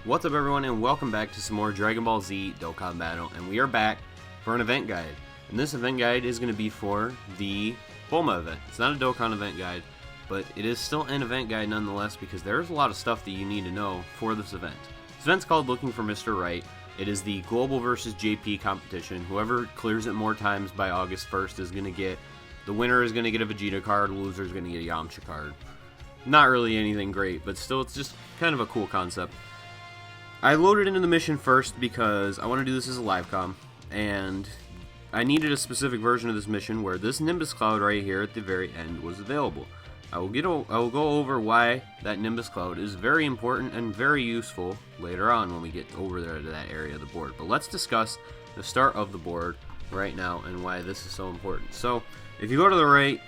What's up, everyone, and welcome back to some more Dragon Ball Z Dokkan Battle, and we are back for an event guide. And this event guide is going to be for the Bulma event. It's not a Dokkan event guide, but it is still an event guide nonetheless because there's a lot of stuff that you need to know for this event. This event's called Looking for Mr. Right. It is the Global versus JP competition. Whoever clears it more times by August 1st is going to get, the winner is going to get a Vegeta card, the loser is going to get a Yamcha card. Not really anything great, but still it's just kind of a cool concept. I loaded into the mission first because I want to do this as a live com, and I needed a specific version of this mission where this Nimbus Cloud right here at the very end was available. I will go over why that Nimbus Cloud is very important and very useful later on when we get over there to that area of the board. But let's discuss the start of the board right now and why this is so important. So, if you go to the right,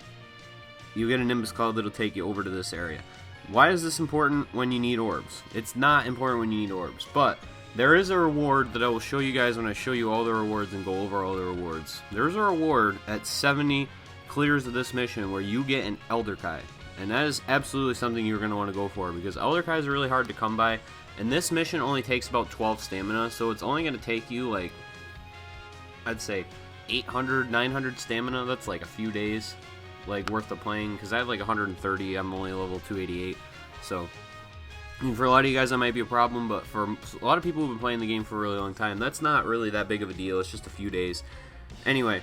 you get a Nimbus Cloud that'll take you over to this area. Why is this important when you need orbs? It's not important when you need orbs, but there is a reward that I will show you guys when I show you all the rewards and go over all the rewards. There's a reward at 70 clears of this mission where you get an Elder Kai, and that is absolutely something you're going to want to go for because Elder Kais are really hard to come by, and this mission only takes about 12 stamina, so it's only going to take you like, I'd say 800, 900 stamina. That's like a few days like worth of playing because I have like 130. I'm only level 288, so I mean, for a lot of you guys that might be a problem, but for a lot of people who've been playing the game for a really long time, that's not really that big of a deal. It's just a few days. Anyway,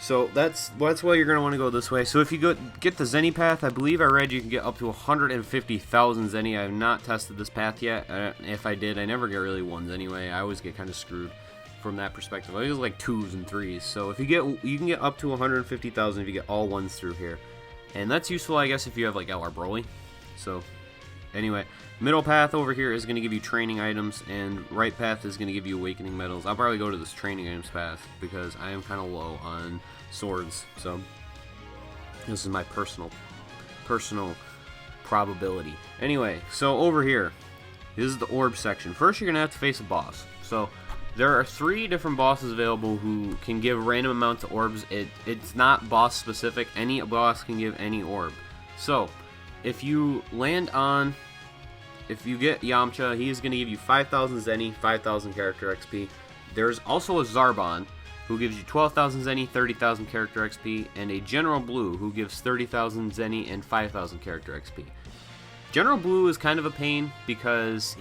so that's why you're going to want to go this way. So if you get the Zenny path, I believe I read you can get up to 150,000 Zenny. I have not tested this path yet. If I did, I never get really ones anyway. I always get kind of screwed from that perspective. I was like 2s and 3s. So if you can get up to 150,000 if you get all ones through here. And that's useful, I guess, if you have like LR Broly. So anyway, middle path over here is going to give you training items, and right path is going to give you awakening medals. I'll probably go to this training items path because I am kind of low on swords. So this is my personal probability. Anyway, so over here, this is the orb section. First, you're going to have to face a boss. So there are 3 different bosses available who can give random amounts of orbs. It's not boss specific. Any boss can give any orb. So if you get Yamcha, he is going to give you 5,000 Zenny, 5,000 character XP. There's also a Zarbon who gives you 12,000 Zenny, 30,000 character XP, and a General Blue who gives 30,000 Zenny and 5,000 character XP. General Blue is kind of a pain because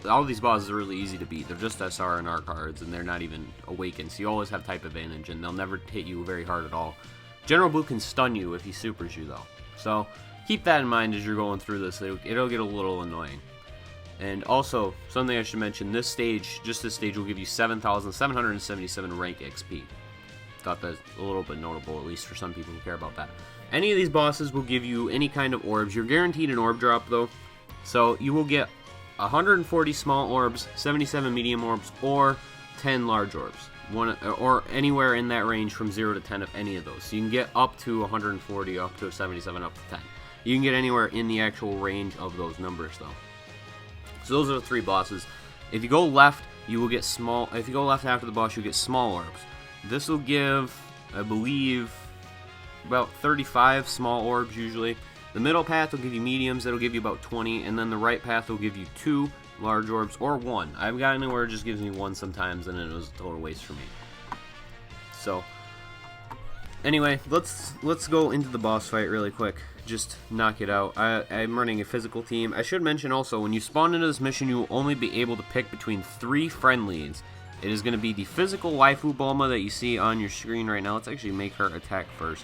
all these bosses are really easy to beat. They're just SR and R cards, and they're not even awakened, so you always have type advantage, and they'll never hit you very hard at all. General Blue can stun you if he supers you, though. So keep that in mind as you're going through this. It'll get a little annoying. And also, something I should mention, this stage will give you 7,777 rank XP. Thought that's a little bit notable, at least for some people who care about that. Any of these bosses will give you any kind of orbs. You're guaranteed an orb drop, though. So you will get 140 small orbs, 77 medium orbs, or 10 large orbs. Or anywhere in that range from 0 to 10 of any of those. So you can get up to 140, up to 77, up to 10. You can get anywhere in the actual range of those numbers, though. So those are the 3 bosses. If you go left, you will get small. If you go left after the boss, you get small orbs. This will give, I believe, about 35 small orbs usually. The middle path will give you mediums. That'll give you about 20, and then the right path will give you 2 large orbs or 1. I've gotten it where it just gives me 1 sometimes, and it was a total waste for me. So anyway, let's go into the boss fight really quick. Just knock it out. I'm running a physical team. I should mention also, when you spawn into this mission, you will only be able to pick between 3 friend leads. It is going to be the physical waifu Bulma that you see on your screen right now. Let's actually make her attack first.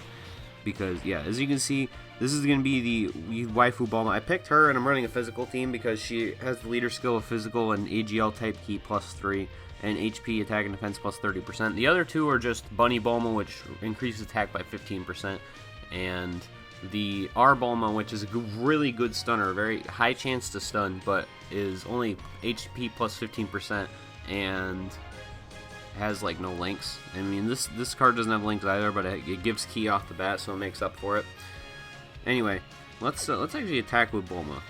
Because, yeah, as you can see, this is going to be the waifu Bulma. I picked her, and I'm running a physical team because she has the leader skill of physical and AGL type key +3, and HP attack and defense +30%. The other 2 are just Bunny Bulma, which increases attack by 15%, and the R Bulma, which is a really good stunner, very high chance to stun, but is only HP +15%, and has like no links. I mean, this card doesn't have links either, but it gives key off the bat, so it makes up for it. Anyway, let's actually attack with Bulma.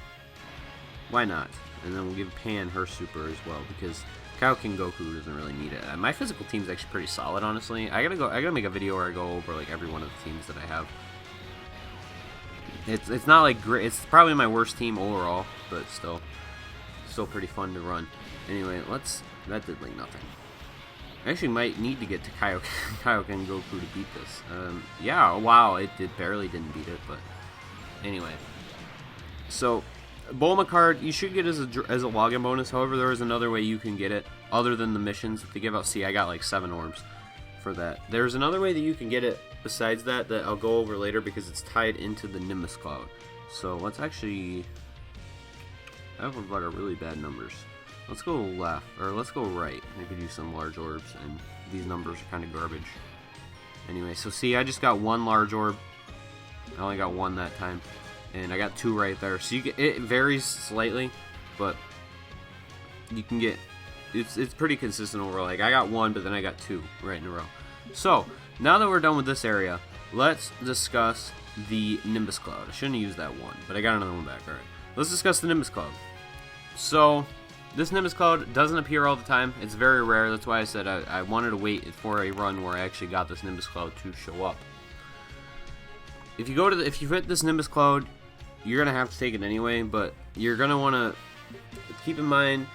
Why not? And then we'll give Pan her super as well, because Kaioken Goku doesn't really need it. My physical team's actually pretty solid, honestly. I gotta make a video where I go over like every one of the teams that I have. It's not like great. It's probably my worst team overall, but still. still pretty fun to run. Anyway, that did like nothing. I actually might need to get to Kaioken Goku to beat this. Yeah, wow, it barely didn't beat it, but anyway. So, Bulma card, you should get as a login bonus. However, there is another way you can get it, other than the missions that they give out. See, I got like 7 orbs for that. There's another way that you can get it besides that I'll go over later because it's tied into the Nimbus Cloud. So, let's actually... I have a lot of really bad numbers. Let's go left, or let's go right. I could use some large orbs, and these numbers are kind of garbage. Anyway, so see, I just got 1 large orb. I only got 1 that time, and I got 2 right there. So you get, it varies slightly, but you can get, it's pretty consistent overall. Like, I got 1, but then I got 2 right in a row. So, now that we're done with this area, let's discuss the Nimbus Cloud. I shouldn't have used that 1, but I got another one back. Alright, let's discuss the Nimbus Cloud. So, this Nimbus Cloud doesn't appear all the time. It's very rare. That's why I said I wanted to wait for a run where I actually got this Nimbus Cloud to show up. If you if you hit this Nimbus Cloud, you're gonna have to take it anyway. But you're gonna want to keep in mind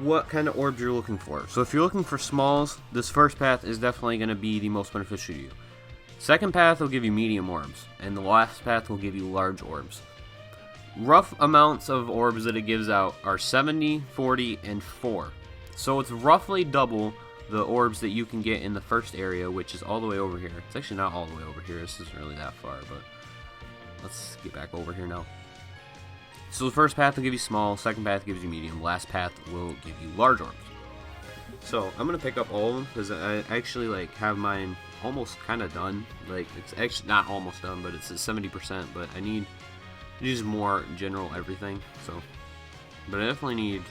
what kind of orbs you're looking for. So if you're looking for smalls, this first path is definitely gonna be the most beneficial to you. Second path will give you medium orbs, and the last path will give you large orbs. Rough amounts of orbs that it gives out are 70, 40, and 4. So it's roughly double the orbs that you can get in the first area, which is all the way over here. It's actually not all the way over here. This isn't really that far, but let's get back over here now. So the first path will give you small, second path gives you medium, last path will give you large orbs. So I'm going to pick up all of them because I actually like have mine almost kind of done. Like, it's actually not almost done, but it's at 70%, but I need use more general everything, so, but I definitely need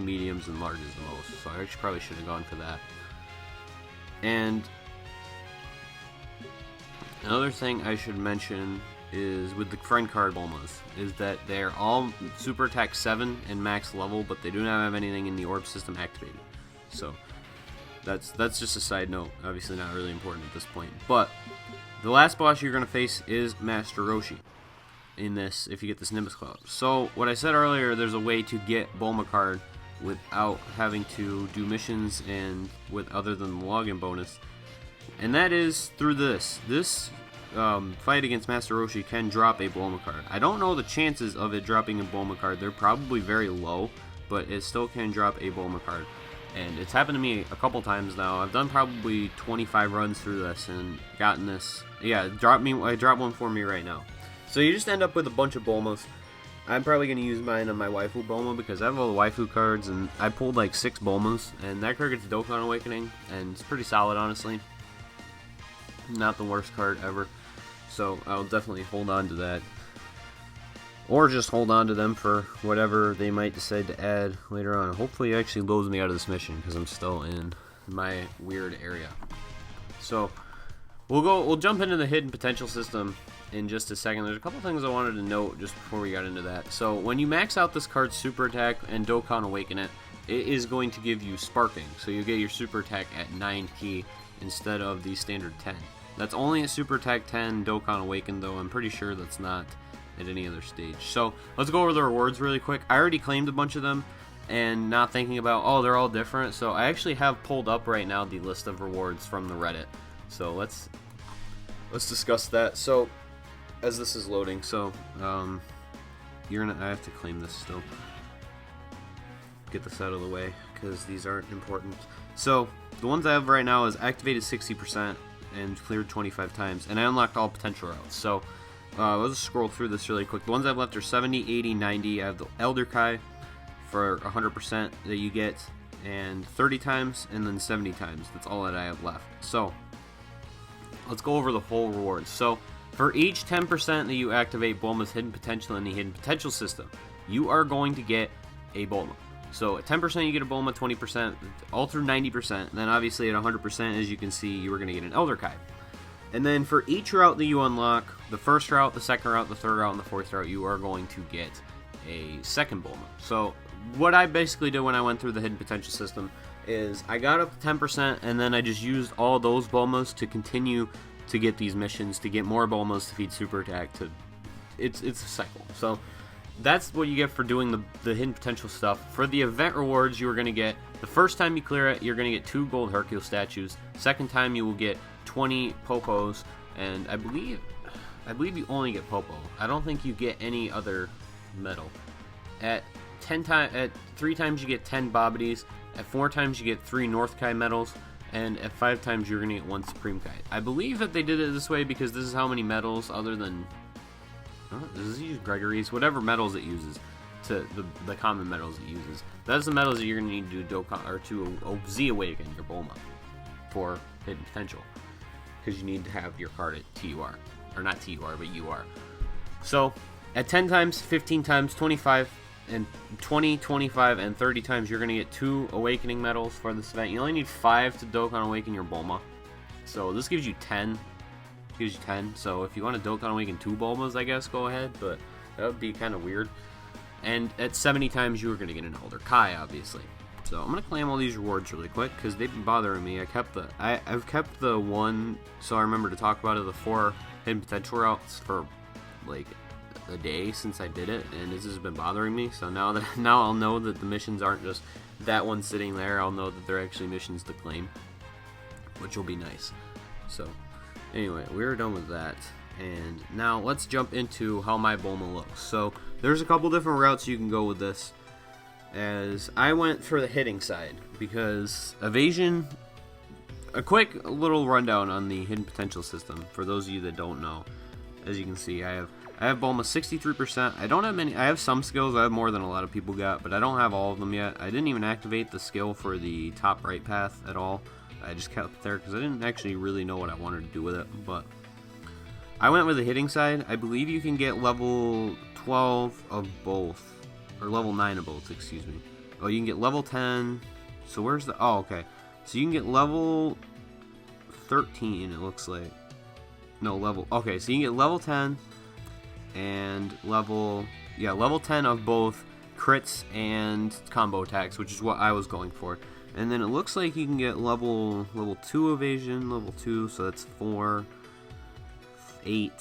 mediums and larges the most, so I actually probably should have gone for that. And another thing I should mention is with the friend card Bulmas, is that they're all super attack 7 and max level, but they do not have anything in the orb system activated. So that's just a side note, obviously not really important at this point. But the last boss you're going to face is Master Roshi in this, if you get this Nimbus Cloud. So what I said earlier, there's a way to get Bulma card without having to do missions and with other than the login bonus, and that is through this fight against Master Roshi can drop a Bulma card. I don't know the chances of it dropping a Bulma card. They're probably very low, but it still can drop a Bulma card, and it's happened to me a couple times now. I've done probably 25 runs through this and gotten this. Yeah, dropped one for me right now. So you just end up with a bunch of Bulmas. I'm probably going to use mine on my waifu Bulma because I have all the waifu cards, and I pulled like 6 Bulmas, and that card gets Dokkan Awakening, and it's pretty solid, honestly. Not the worst card ever. So I'll definitely hold on to that. Or just hold on to them for whatever they might decide to add later on. Hopefully it actually loads me out of this mission because I'm still in my weird area. So we'll jump into the hidden potential system in just a second. There's a couple things I wanted to note just before we got into that. So when you max out this card's super attack and Dokkan Awaken it, it is going to give you sparking. So you get your super attack at 9 key instead of the standard 10. That's only a super attack 10 Dokkan Awaken though. I'm pretty sure that's not at any other stage. So let's go over the rewards really quick. I already claimed a bunch of them and not thinking about, oh, they're all different. So I actually have pulled up right now the list of rewards from the Reddit. So let's discuss that. So as this is loading, so I have to claim this still. Get this out of the way because these aren't important. So the ones I have right now is activated 60% and cleared 25 times, and I unlocked all potential routes. So let's just scroll through this really quick. The ones I've left are 70, 80, 90. I have the Elder Kai for 100% that you get, and 30 times, and then 70 times. That's all that I have left. So let's go over the whole rewards. So for each 10% that you activate Bulma's hidden potential in the hidden potential system, you are going to get a Bulma. So at 10% you get a Bulma, 20%, all through 90%, and then obviously at 100%, as you can see, you are going to get an Elder Kai. And then for each route that you unlock, the first route, the second route, the third route, and the fourth route, you are going to get a second Bulma. So what I basically did when I went through the hidden potential system is I got up to 10%, and then I just used all those Bulmas to continue to get these missions, to get more Bulmas to feed super attack. It's a cycle. So that's what you get for doing the hidden potential stuff. For the event rewards, you are going to get, the first time you clear it, you're going to get 2 gold Hercule statues. Second time, you will get 20 Popos, and I believe you only get Popo. I don't think you get any other medal. At 3 times, you get 10 Bobbities. At 4 times, you get 3 North Kai medals. And at 5 times, you're going to get 1 Supreme Kai. I believe that they did it this way because this is how many medals, other than... does this use Gregory's? Whatever medals it uses. To the common medals it uses. That's the medals that you're going to need to do Dokkan, or to Z Awaken your Bulma for hidden potential. Because you need to have your card at TUR. Or not TUR, but UR. So, at 10 times, 15 times, 25, and 20, 25, and 30 times, you're going to get 2 Awakening medals for this event. You only need 5 to Dokkan Awaken your Bulma. So, this gives you 10. Gives you 10. So, if you want to Dokkan Awaken 2 Bulmas, I guess, go ahead. But that would be kind of weird. And at 70 times, you are going to get an Elder Kai, obviously. So, I'm going to claim all these rewards really quick, because they've been bothering me. I've kept the one, so I remember to talk about it, the 4 hidden potential routes for, like, a day since I did it, and this has been bothering me. So now I'll know that the missions aren't just that one sitting there. I'll know that they're actually missions to claim, which will be nice. So anyway, we're done with that, and now let's jump into how my Bulma looks. So there's a couple different routes you can go with this, as I went for the hitting side because evasion. A quick little rundown on the hidden potential system for those of you that don't know. As you can see, I have Bulma 63%. I don't have many. I have some skills. I have more than a lot of people got, but I don't have all of them yet. I didn't even activate the skill for the top right path at all. I just kept it there because I didn't actually really know what I wanted to do with it. But I went with the hitting side. I believe you can get level 12 of both, or level 9 of both. Excuse me. Oh, you can get level 10. So where's the? Oh, okay. So you can get level 13. It looks like. No, level. Okay, so you can get level 10 and level 10 of both crits and combo attacks, which is what I was going for. And then it looks like you can get level 2 evasion, level 2, so that's 4, 8,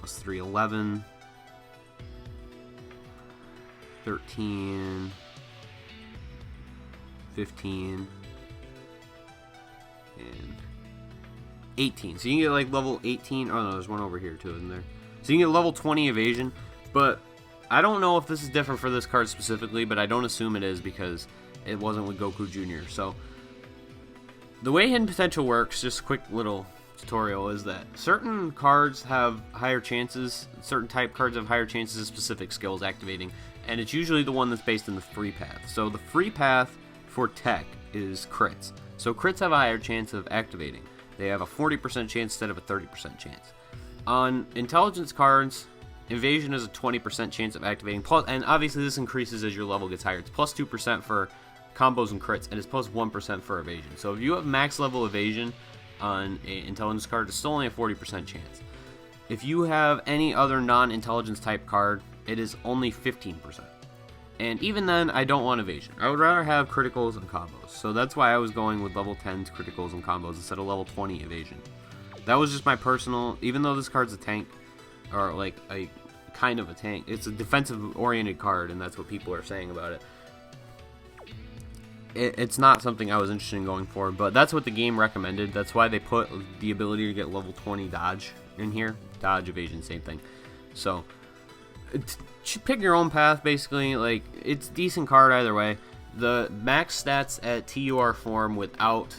plus 3, 11, 13, 15, and 18. So you can get like level 18. Oh no, there's one over here too, isn't there? So you can get level 20 evasion, but I don't know if this is different for this card specifically, but I don't assume it is because it wasn't with Goku Jr. So the way hidden potential works, just a quick little tutorial, is that certain cards have higher chances, certain type cards have higher chances of specific skills activating, and it's usually the one that's based in the free path. So the free path for tech is crits. So crits have a higher chance of activating. They have a 40% chance instead of a 30% chance. On intelligence cards, evasion is a 20% chance of activating, and obviously this increases as your level gets higher. It's plus 2% for combos and crits, and it's plus 1% for evasion. So if you have max level evasion on an intelligence card, it's still only a 40% chance. If you have any other non-intelligence type card, it is only 15%. And even then, I don't want evasion. I would rather have criticals and combos. So that's why I was going with level 10's criticals and combos instead of level 20 evasion. That was just my personal, even though this card's a tank, or like a kind of a tank, it's a defensive-oriented card, and that's what people are saying about it. It's not something I was interested in going for, but that's what the game recommended. That's why they put the ability to get level 20 dodge in here. Dodge, evasion, same thing. So pick your own path, basically. Like, it's a decent card either way. The max stats at TUR form without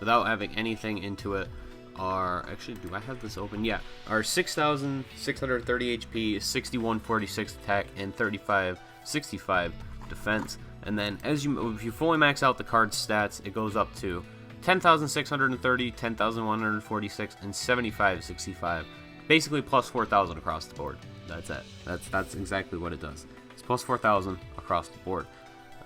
having anything into it are, actually, do I have this open? Yeah, are 6,630 HP, 6146 attack, and 3565 defense. And then if you fully max out the card's stats, it goes up to 10,630, 10,146, and 7,565. Basically plus 4,000 across the board. That's it. That's exactly what it does. It's plus 4,000 across the board.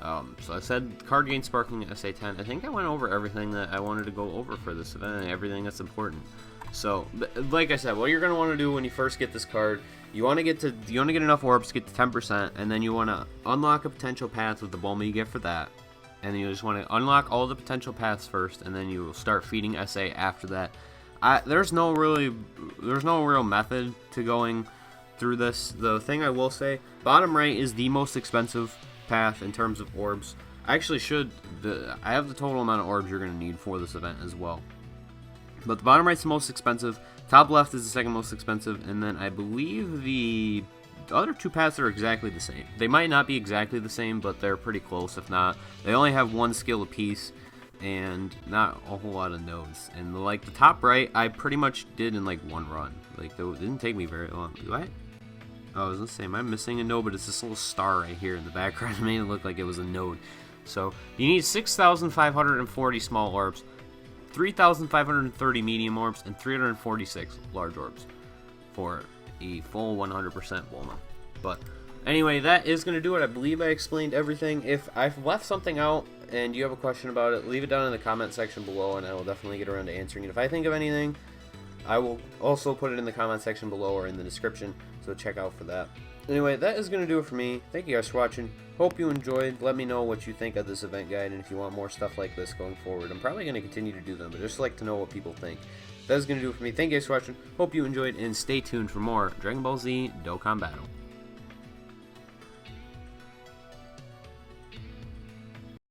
So I said card gain sparkling at SA10. I think I went over everything that I wanted to go over for this event, and everything that's important. So, like I said, what you're going to want to do when you first get this card, you want to get enough orbs to get to 10%, and then you want to unlock a potential path with the Bulma you get for that. And then you just want to unlock all the potential paths first, and then you will start feeding SA after that. there's no real method to going through this. The thing I will say, bottom right is the most expensive path in terms of orbs. I actually I have the total amount of orbs you're going to need for this event as well. But the bottom right's the most expensive, top left is the second most expensive, and then I believe the other two paths are exactly the same. They might not be exactly the same, but they're pretty close. If not, they only have one skill apiece and not a whole lot of nodes. And like the top right, I pretty much did in like one run. Like, it didn't take me very long. What? Oh, I was gonna say, am I missing a node? But it's this little star right here in the background. It made it look like it was a node. So you need 6,540 small orbs, 3,530 medium orbs, and 346 large orbs for a full 100% Bulma. But anyway, that is going to do it. I believe I explained everything. If I've left something out and you have a question about it, leave it down in the comment section below, and I will definitely get around to answering it. If I think of anything, I will also put it in the comment section below or in the description, so check out for that. Anyway, that is going to do it for me. Thank you guys for watching. Hope you enjoyed. Let me know what you think of this event guide, and if you want more stuff like this going forward. I'm probably going to continue to do them, but just like to know what people think. That is going to do it for me. Thank you guys for watching. Hope you enjoyed, and stay tuned for more Dragon Ball Z Dokkan Battle.